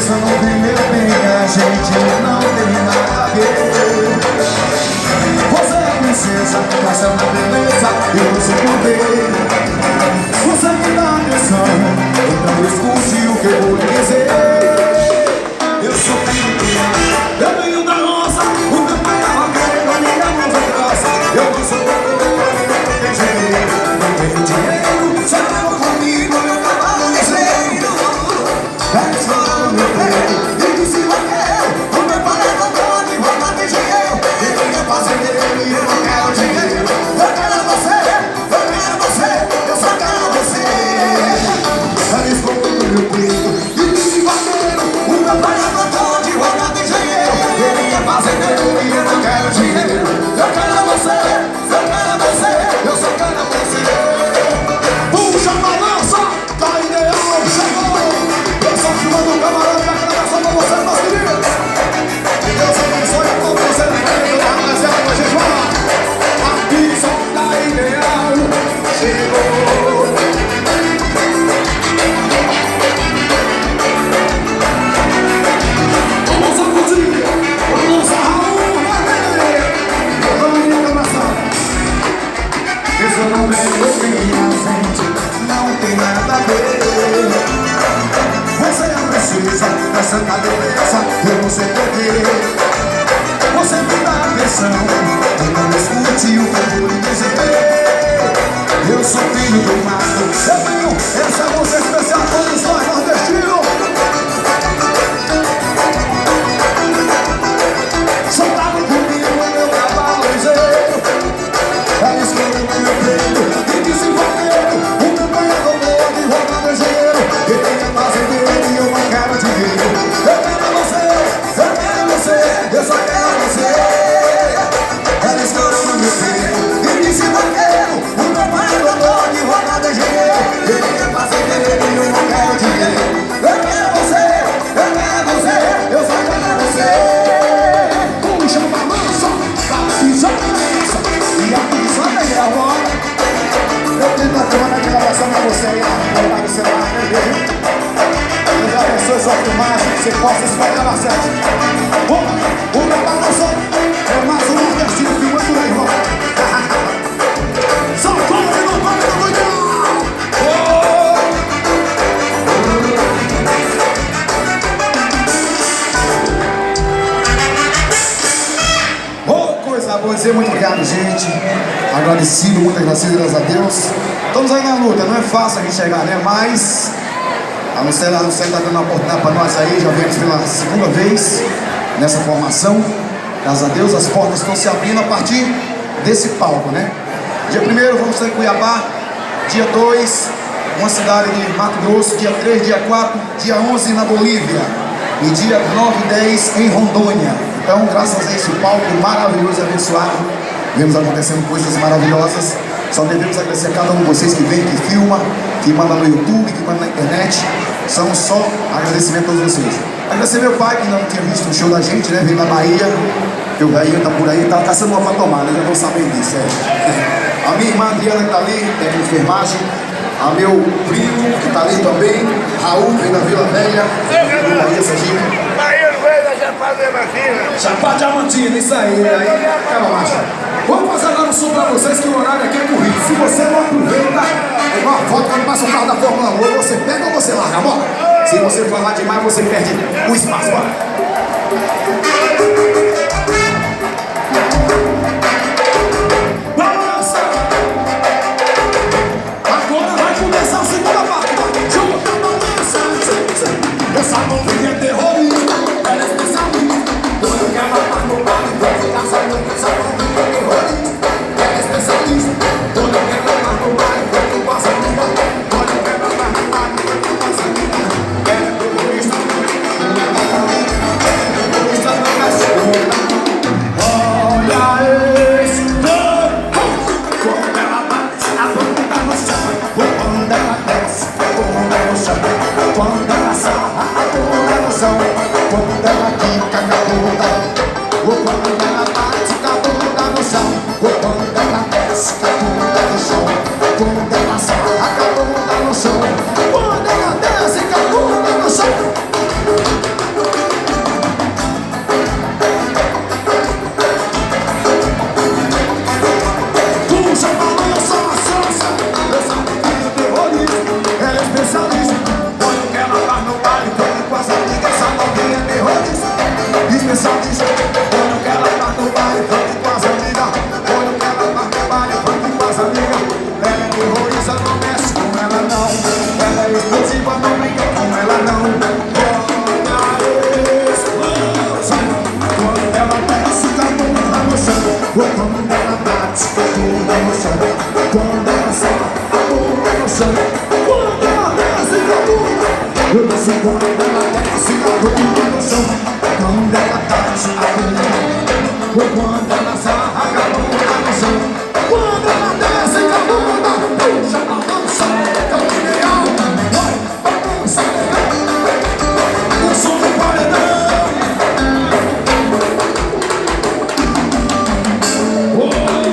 Isso não tem meu bem, a gente não tem nada a ver. Você é princesa, essa é uma beleza, eu não sei poder. Você me dá atenção, então escute o que eu vou lhe dizer. Eu sou filho, eu venho da roça, o meu pai é vaqueiro, a minha mão é grossa. Eu não sou não tem dinheiro, não tenho dinheiro. Só leva comigo meu cavalo ligeiro. Vai estourando meu peito, e disse vaqueiro, o meu pai é doutor de roupa de engenheiro. E quem é fazendeiro e eu não quero dinheiro. Eu quero você, eu só quero você. Vai estourando meu peito, e disse vaqueiro, o meu pai é doutor de roupa de engenheiro. E quem é fazendeiro e eu não quero dinheiro. Eu quero você, eu só quero você. Puxa a balança, tá ideal, chegou. Eu sou filho do camarão, pra gravação pra você, meus queridos. Que Deus abençoe a todos vocês aí, rapaziada, pra gente falar. Aqui só tá ideal, chegou. Vamos acudir, vamos a Raul, vamos abraçar. Isso não é meu bem, a gente não tem nada a ver. Você é precisa dessa cadeira, eu não sei porquê. Você me dá atenção, eu não escute o que eu vou lhe dizer. Eu sou filho do mato, eu venho, essa é música especial para todos nós nordestinos. Soltado comigo é meu cavalo ligeiro. Ela escolheu meu peito e disse vaqueiro, o meu banhador boa de roupa do engenheiro. E quem é fazendeiro e eu não quero dinheiro. Eu quero você, eu só quero você. Ela escolheu meu peito e disse vaqueiro, o meu banhador boa de roupa do engenheiro. E quem é fazendeiro e eu não quero dinheiro. Eu quero você, eu só quero você. Puxa uma balança, pisando nessa. E a pizza é a hora. Eu tento tomar aquela oração pra você aí na celular, né? Deus abençoe sua filmagem, que você possa espalhar bastante. O meu balanço é mais um nordestino filmando por aí, irmão. São Paulo e não vale do mundial. Coisa boa dizer, muito obrigado, gente. Agradecido, muito agradecido, graças a Deus. Estamos aí na luta, não é fácil a gente chegar, né? Mas a não ser está dando uma oportunidade para nós aí. Já viemos pela segunda vez nessa formação. Graças a Deus, as portas estão se abrindo a partir desse palco, né? Dia 1º vamos estar em Cuiabá. Dia 2, uma cidade de Mato Grosso. Dia 3, dia 4, dia 11 na Bolívia. E dia 9 e 10 em Rondônia. Então, graças a esse palco maravilhoso e abençoado, vemos acontecendo coisas maravilhosas. Só devemos agradecer a cada um de vocês que vem, que filma, que manda no YouTube, que manda na internet. São só agradecimento a todos vocês. Agradecer meu pai, que não tinha visto o show da gente, né? Veio da Bahia. Meu velhinho tá por aí, tá caçando uma pra tomar, né? Já vou saber disso, é. A minha irmã Adriana que tá ali, técnica de enfermagem. A meu primo, que tá ali também. Raul, vem da Vila Velha. Do Bahia, Sergipe. Chapada Diamantina. Chapada Diamantina, isso aí. Calma, macho. Vamos fazer agora um som pra vocês, que o horário aqui é corrido. Se você não aproveita, é igual a foto quando passa o carro da Fórmula 1. Ou você pega ou você larga, bora. Se você falar demais, você perde o espaço, bora. Essa novinha é terrorista, ela é especialista. Quando quer matar no bar, enquanto tá saindo, essa novinha é terrorista, ela é especialista. Quando quer matar no bar, enquanto passa no bar. Quando quer matar no bar, enquanto passa no bar. Ela é terrorista. desce, quando ela desce, a roupa no chão. Quando ela bate a bunda, ou quando ela sarra a bunda no chão. Quando ela desce a bunda, puxa a balança, caminhão, vai, balança. Eu sou do paredão.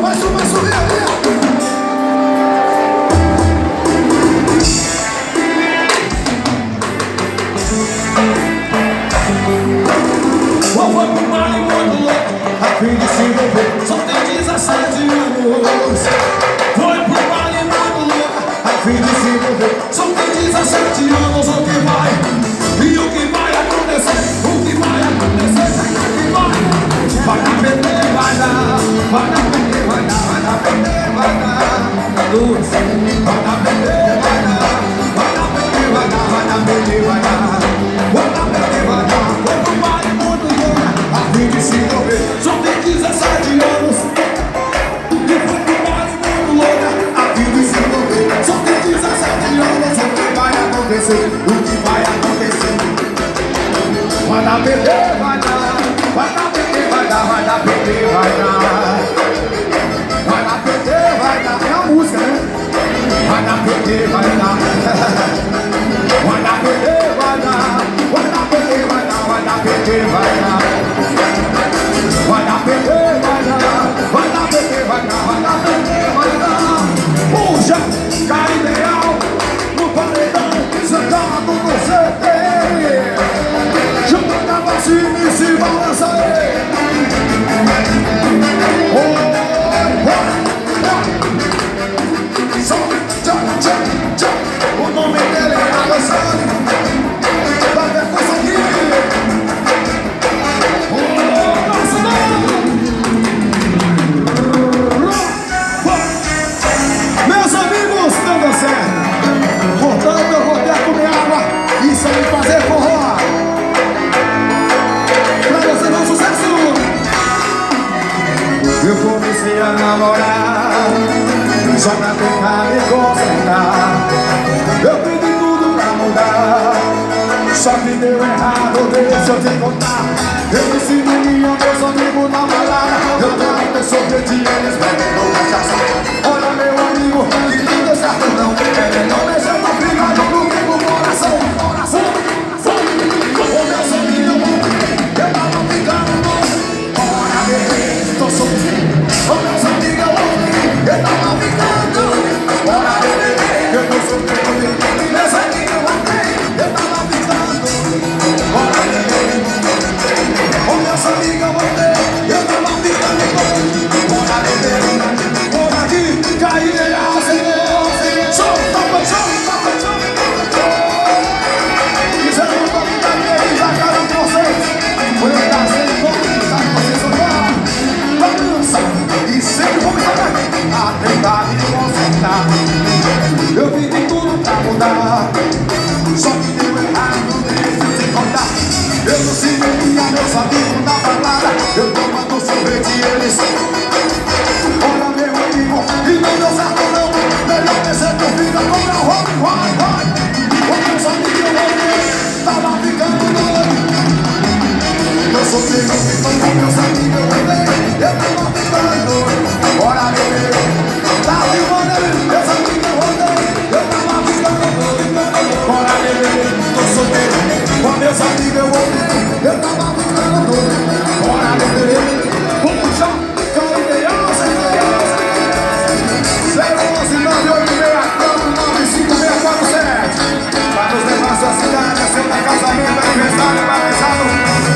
Vai subir ali. Foi pro baile muito louco, a fim de se envolver. Só tem 17 anos. Foi pro baile muito louco, a fim de se envolver. Só tem 17 anos. O que vai? E o que vai acontecer? O que vai acontecer? O que vai? Vai dar PT, vai dar. Vai dar PT, vai dar. Vai dar PT, vai dar. Duas. Vai dar PT, vai dar. Vai dar PT, vai dar. Vai dar PT, vai dar. Vai dar PT, vai dar. Foi pro baile muito louco, a fim de se envolver. Só tem 17 anos. E foi pro baile muito louco, a fim de se envolver. Só tem 17 anos. O que vai acontecer? O que vai acontecer? Vai dar PT, vai dar. Vai dar PT, vai dar. Vai dar PT, vai dar. Vai dar PT, vai dar. É a música, né? Vai dar PT, vai dar. Vai dar PT, vai dar. Vai dar PT, vai dar. Vai dar PT, vai dar. Vai dar PT, vai dar. Vai dar PT, vai dar. Vai dar PT, vai dar. Puxa, cara ideal no paredão, sentado no CT. Joga pra cima e se balança aí. O nome dele é Alessandro. Vai ver força aqui. Nossa, meus amigos, dando certo. Portanto, eu vou ter que comer água e sair fazer forró. Pra você dar sucesso. Eu comecei a namorar só pra tentar me consertar. Eu fiz de tudo pra mudar, só que deu errado, deixa eu te contar. Eu disse menino, meus amigos na balada. Eu também tô sorvete e eles bebem no cachaça. Olha meu amigo, que não deu certo não. É melhor deixar eu ficar no meu coração. Ô meus amigos, eu tava ficando. Bora beber, tô sorvete. Ô meus amigos, eu tava ficando. Bora beber, eu tô sorvete. Meus amigos, eu tava ficando. Bora beber. Ô meus amigos, eu tava ficando. Bora beber. Bora aqui, cair em solta, quiseram não ficar bem na cara de vocês. Foi eu dar sem conta, vocês vão lá. Balança e sempre vou me tocar. A tentar me consertar. Eu vim de tudo pra mudar, só que deu errado, deixa eu te contar. Eu não sei minha, meus amigos na balada. Eu tomando sorvete e eles. Olha meu amigo, e não deu certo não. Melhor descer que eu fico com meu rock, vai. Ô meus amigos, tava ficando doido. Eu sou filho, com meus amigos eu tava ficando. Bora beber, tá filmando aí, meus amigos eu tava ficando doido. Bora beber, tô solteiro, com meus amigos eu tava ficando doido. Bora beber, vamos puxar, cara ideal, 011 986 95647. Vai nos levar a sua cidade, é seu casamento, aniversário, batizado.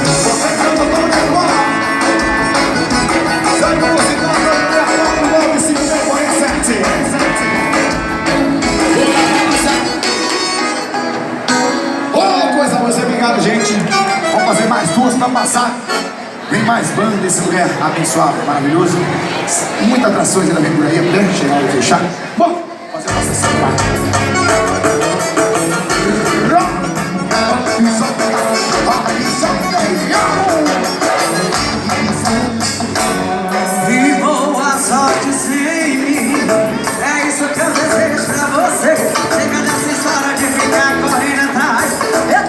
Você canta todo mundo agora. 011 986 95647. Ô, coisa boa, obrigado, gente. Vamos fazer mais duas pra passar. Vem mais banda desse lugar abençoado, maravilhoso. Muitas atrações ainda vem por aí, até chegar e fechar. Bom, fazer uma sessão lá. E boa sorte sim, é isso que eu desejo pra você. Chega dessa história de ficar correndo atrás. Eu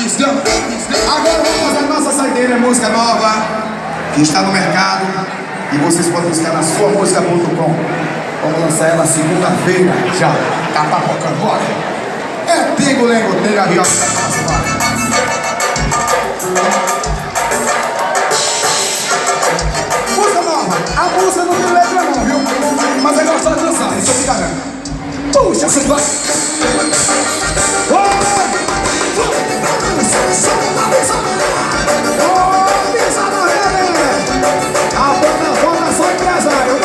Agora vamos fazer a nossa saideira, é música nova que está no mercado e vocês podem buscar na suamusica.com. Vamos lançar ela segunda-feira já. Tá papocando, bora. É Tigo, Lengo, Tega, Viola. Música nova. A música não tem letra não, viu? Mas é gostosa de dançar, isso eu te garanto. Puxa, você vai. A banda volta só empresário.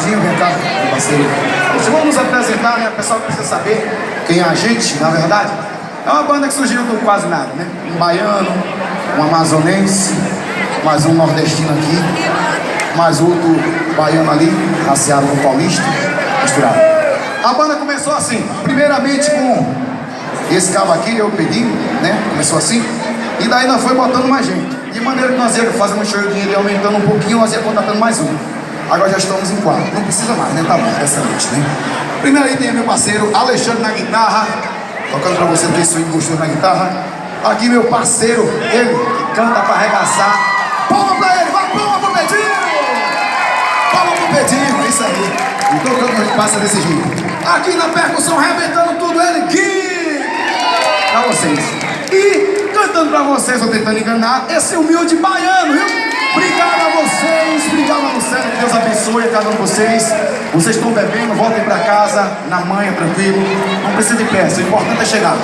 rapidinho, vem cá, meu parceiro. Vamos nos apresentar, né? O pessoal precisa saber quem é a gente, na verdade. É uma banda que surgiu do quase nada, né? Um baiano, um amazonense, mais um nordestino aqui, mais outro baiano ali, raciado com paulista, misturado. A banda começou assim, primeiramente com esse cabo aqui, eu pedi, né? Começou assim, e daí nós foi botando mais gente. De maneira que nós íamos fazendo um showzinho e aumentando um pouquinho, nós íamos contratando mais um. Agora já estamos em 4, não precisa mais, né? Tá bom, essa noite, né? Primeiro aí tem meu parceiro Alexandre na guitarra, tocando pra você que swing gostoso na guitarra. Aqui meu parceiro, ele que canta pra arregaçar. Palma pra ele, vai, palma pro Pedinho! Palma pro Pedinho, é isso aí. E tocando a gente passa desse jeito. Aqui na percussão, arrebentando tudo, ele, Gui! Pra vocês. E cantando pra vocês, ou tentando enganar, esse humilde baiano, viu? Obrigado a vocês, que Deus abençoe a cada um de vocês. Vocês estão bebendo, voltem pra casa, na manhã, tranquilo. Não precisa de pressa, o importante é chegar.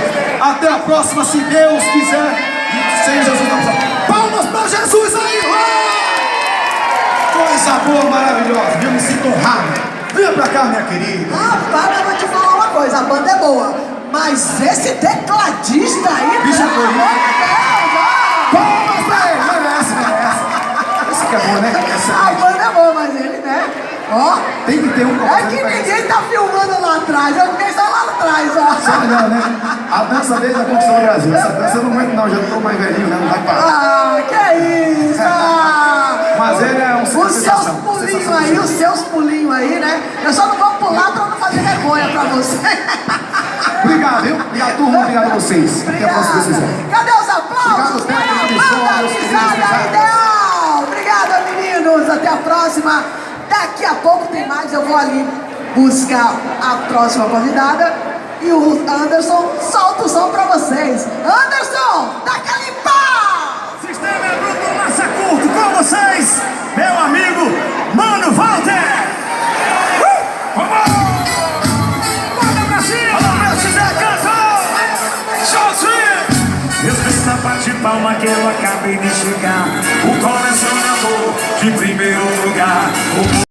Até a próxima, se Deus quiser. E sem Jesus não precisa. Palmas pra Jesus aí! Coisa boa, maravilhosa. Eu me sinto honrado. Venha pra cá, minha querida. Rapaz, eu vou te falar uma coisa, a banda é boa, mas esse tecladista aí... Bicho pelo doido. amor de Deus, Palmas pra ele, merece. Esse que é bom, né? a banda é boa, mas ele, né? Ó, Tem que ter um é que ninguém tá filmando lá atrás, eu fiquei só lá atrás, ó. Sabe não, né? A dança desde a Conquista do Brasil. Essa dança eu não aguento não, já tô mais velhinho, né? Não vai parar. Ah, que isso! Mas ele é um Os seus pulinhos aí, os seus pulinhos aí, né? Eu só não vou pular pra não fazer vergonha pra você. Obrigado, viu? Obrigado, turma. Obrigado a vocês. Até a próxima decisão. Cadê os aplausos? Obrigado, técnico de som, Banda meus queridos Risada amigos. Ideal! Obrigada, meninos. Até a próxima. Daqui a pouco tem mais. Eu vou ali buscar a próxima convidada. E o Anderson solta o som pra vocês. Anderson, taca ali pau! Sistema é Bruto Massa Curto com vocês, meu amigo Mano Walter. Vamos! Bota pra cima! Alô, meu José Cantor! Showzinho! Esse bate palma que eu acabei de chegar. O coração é amor de primeiro lugar.